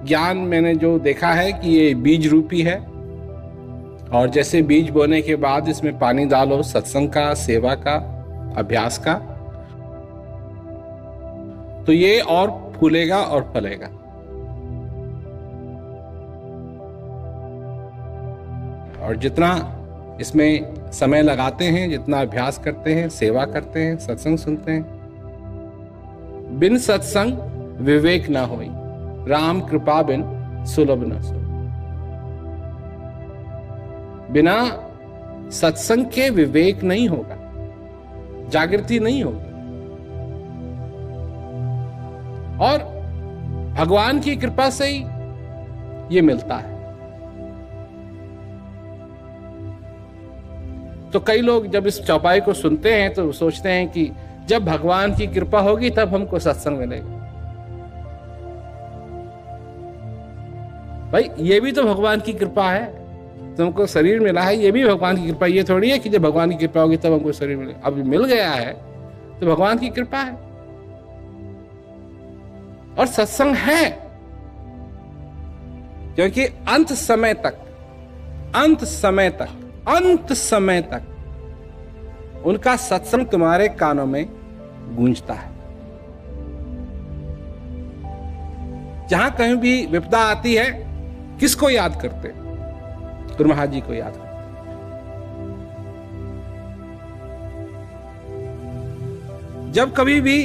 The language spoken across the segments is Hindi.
ज्ञान मैंने जो देखा है कि ये बीज रूपी है, और जैसे बीज बोने के बाद इसमें पानी डालो सत्संग का, सेवा का, अभ्यास का, तो ये और फूलेगा और फलेगा। और जितना इसमें समय लगाते हैं, जितना अभ्यास करते हैं, सेवा करते हैं, सत्संग सुनते हैं, बिन सत्संग विवेक ना होई, राम कृपा बिन सुलभ न सो। बिना सत्संग के विवेक नहीं होगा, जागृति नहीं होगी, और भगवान की कृपा से ही ये मिलता है। तो कई लोग जब इस चौपाई को सुनते हैं तो सोचते हैं कि जब भगवान की कृपा होगी तब हमको सत्संग मिलेगा। भाई ये भी तो भगवान की कृपा है, तुमको शरीर मिला है, ये भी भगवान की कृपा। ये थोड़ी है कि जब भगवान की कृपा होगी तब हमको शरीर मिलेगा। अब मिल गया है तो भगवान की कृपा है। और सत्संग है क्योंकि अंत समय तक उनका सत्संग तुम्हारे कानों में गूंजता है। जहां कहीं भी विपदा आती है, किसको याद करते? गुरु महाराज जी को याद करते। जब कभी भी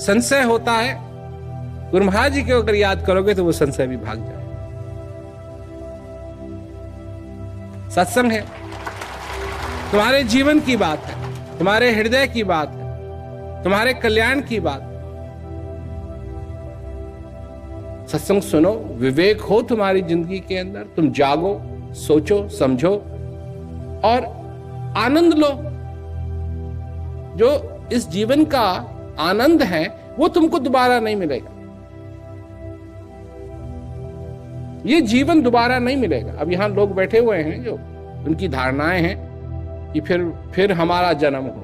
संशय होता है, गुरु महाराज जी को अगर याद करोगे तो वो संशय भी भाग जाए। सत्संग है, तुम्हारे जीवन की बात है, तुम्हारे हृदय की बात है, तुम्हारे कल्याण की बात। सत्संग सुनो, विवेक हो तुम्हारी जिंदगी के अंदर, तुम जागो, सोचो, समझो और आनंद लो। जो इस जीवन का आनंद है वो तुमको दोबारा नहीं मिलेगा। ये जीवन दोबारा नहीं मिलेगा। अब यहां लोग बैठे हुए हैं जो उनकी धारणाएं हैं कि फिर हमारा जन्म हो।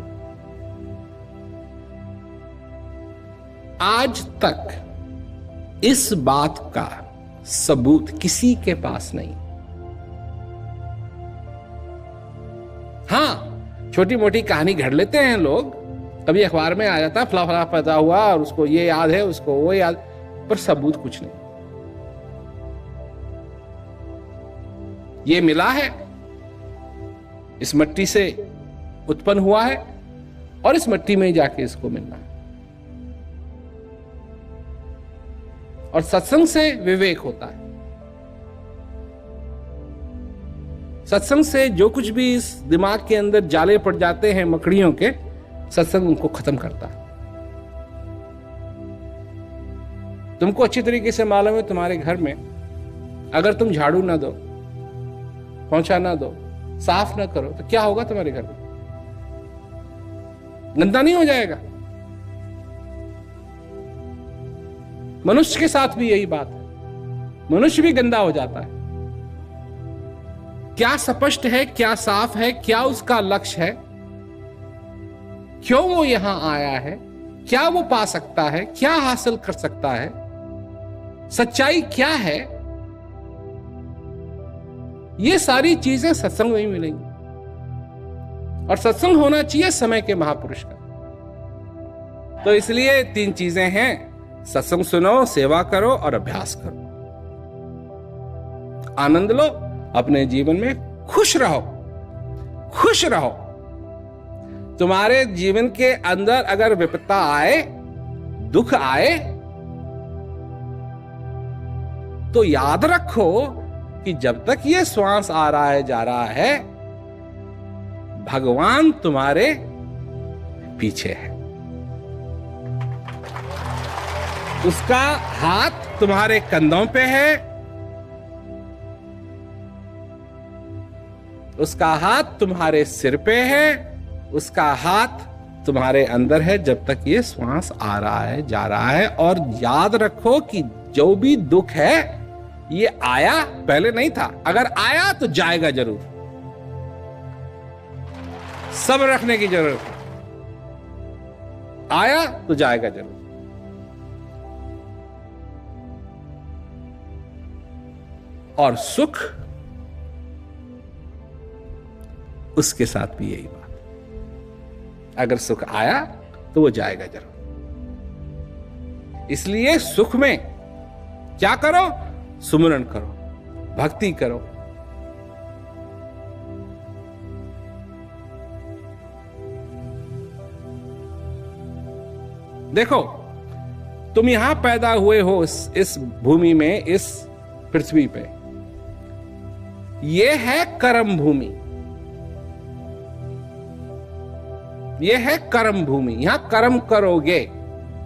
आज तक इस बात का सबूत किसी के पास नहीं। हां, छोटी मोटी कहानी घड़ लेते हैं लोग, कभी अखबार में आ जाता है फला फला पैदा हुआ और उसको ये याद है, उसको वो याद, पर सबूत कुछ नहीं। ये मिला है, इस मिट्टी से उत्पन्न हुआ है और इस मिट्टी में जाके इसको मिलना है। और सत्संग से विवेक होता है। सत्संग से जो कुछ भी इस दिमाग के अंदर जाले पड़ जाते हैं मकड़ियों के, सत्संग उनको खत्म करता है। तुमको अच्छी तरीके से मालूम है, तुम्हारे घर में अगर तुम झाड़ू ना दो, पोंछा ना दो, साफ ना करो, तो क्या होगा तुम्हारे घर में? गंदा नहीं हो जाएगा? मनुष्य के साथ भी यही बात है, मनुष्य भी गंदा हो जाता है। क्या स्पष्ट है, क्या साफ है, क्या उसका लक्ष्य है, क्यों वो यहां आया है, क्या वो पा सकता है, क्या हासिल कर सकता है, सच्चाई क्या है, ये सारी चीजें सत्संग में ही मिलेंगी। और सत्संग होना चाहिए समय के महापुरुष का। तो इसलिए 3 चीजें हैं, सत्संग सुनो, सेवा करो और अभ्यास करो। आनंद लो, अपने जीवन में खुश रहो, खुश रहो। तुम्हारे जीवन के अंदर अगर विपत्ता आए, दुख आए, तो याद रखो कि जब तक ये श्वास आ रहा है, जा रहा है, भगवान तुम्हारे पीछे है। उसका हाथ तुम्हारे कंधों पे है, उसका हाथ तुम्हारे सिर पे है, उसका हाथ तुम्हारे अंदर है जब तक ये श्वास आ रहा है, जा रहा है। और याद रखो कि जो भी दुख है ये आया, पहले नहीं था। अगर आया तो जाएगा जरूर। सब्र रखने की जरूरत है। आया तो जाएगा जरूर। और सुख, उसके साथ भी यही बात। अगर सुख आया तो वो जाएगा जरूर। इसलिए सुख में क्या करो? सुमिरन करो, भक्ति करो। देखो, तुम यहां पैदा हुए हो इस भूमि में, इस पृथ्वी पे। यह है कर्म भूमि, यह है कर्म भूमि। यहां कर्म करोगे।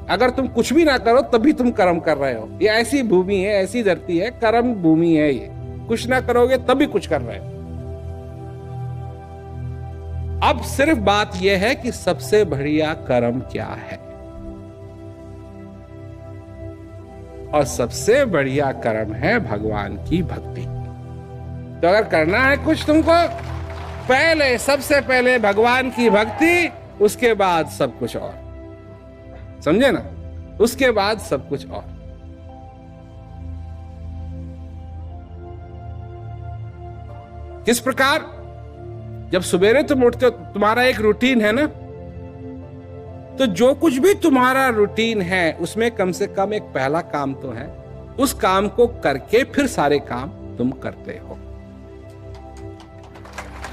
अगर तुम कुछ भी ना करो तभी तुम कर्म कर रहे हो। ये ऐसी भूमि है, ऐसी धरती है, कर्म भूमि है। ये कुछ ना करोगे तभी कुछ कर रहे हो। अब सिर्फ बात यह है कि सबसे बढ़िया कर्म क्या है, और सबसे बढ़िया कर्म है भगवान की भक्ति। तो अगर करना है कुछ तुमको, पहले सबसे पहले भगवान की भक्ति, उसके बाद सब कुछ और। समझे ना? उसके बाद सब कुछ और। किस प्रकार? जब सवेरे तुम उठते हो, तुम्हारा एक रूटीन है ना, तो जो कुछ भी तुम्हारा रूटीन है उसमें कम से कम एक पहला काम तो है। उस काम को करके फिर सारे काम तुम करते हो।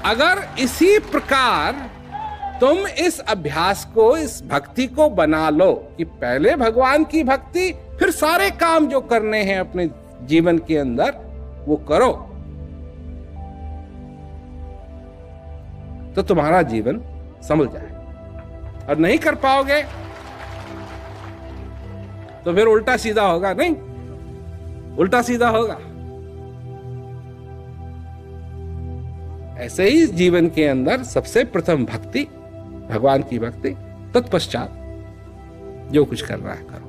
अगर इसी प्रकार तुम इस अभ्यास को, इस भक्ति को बना लो कि पहले भगवान की भक्ति, फिर सारे काम जो करने हैं अपने जीवन के अंदर वो करो, तो तुम्हारा जीवन संभल जाए। और नहीं कर पाओगे तो फिर उल्टा सीधा होगा। नहीं, उल्टा सीधा होगा। ऐसे ही जीवन के अंदर सबसे प्रथम भक्ति, भगवान की भक्ति, तत्पश्चात जो कुछ करना है करो।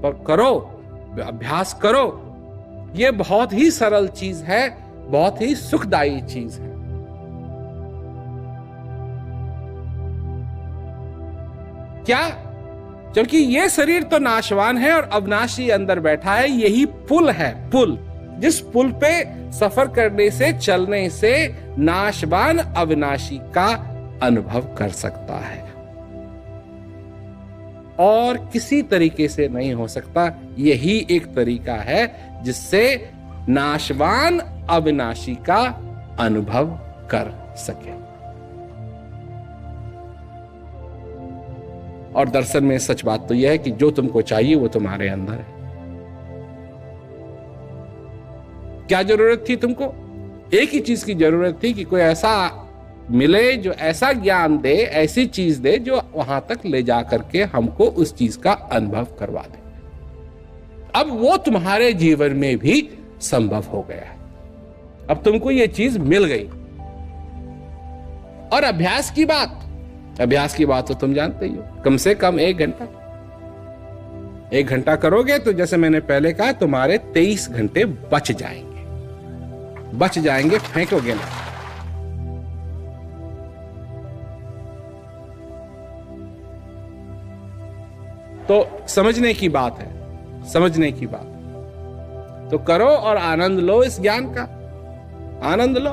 पर करो, अभ्यास करो। यह बहुत ही सरल चीज है, बहुत ही सुखदायी चीज है। क्या? क्योंकि यह शरीर तो नाशवान है और अविनाशी अंदर बैठा है। यही पुल है, पुल, जिस पुल पे सफर करने से, चलने से नाशवान अविनाशी का अनुभव कर सकता है, और किसी तरीके से नहीं हो सकता। यही एक तरीका है जिससे नाशवान अविनाशी का अनुभव कर सके। और दर्शन में सच बात तो यह है कि जो तुमको चाहिए वो तुम्हारे अंदर है। क्या जरूरत थी तुमको? एक ही चीज की जरूरत थी कि कोई ऐसा मिले जो ऐसा ज्ञान दे, ऐसी चीज दे जो वहां तक ले जा करके हमको उस चीज का अनुभव करवा दे। अब वो तुम्हारे जीवन में भी संभव हो गया है। अब तुमको ये चीज मिल गई। और अभ्यास की बात, अभ्यास की बात तो तुम जानते ही हो। कम से कम 1 घंटा, 1 घंटा करोगे तो जैसे मैंने पहले कहा, तुम्हारे 23 घंटे बच जाएंगे, बच जाएंगे, फेंकोगे ना। तो समझने की बात है, समझने की बात। तो करो और आनंद लो, इस ज्ञान का आनंद लो।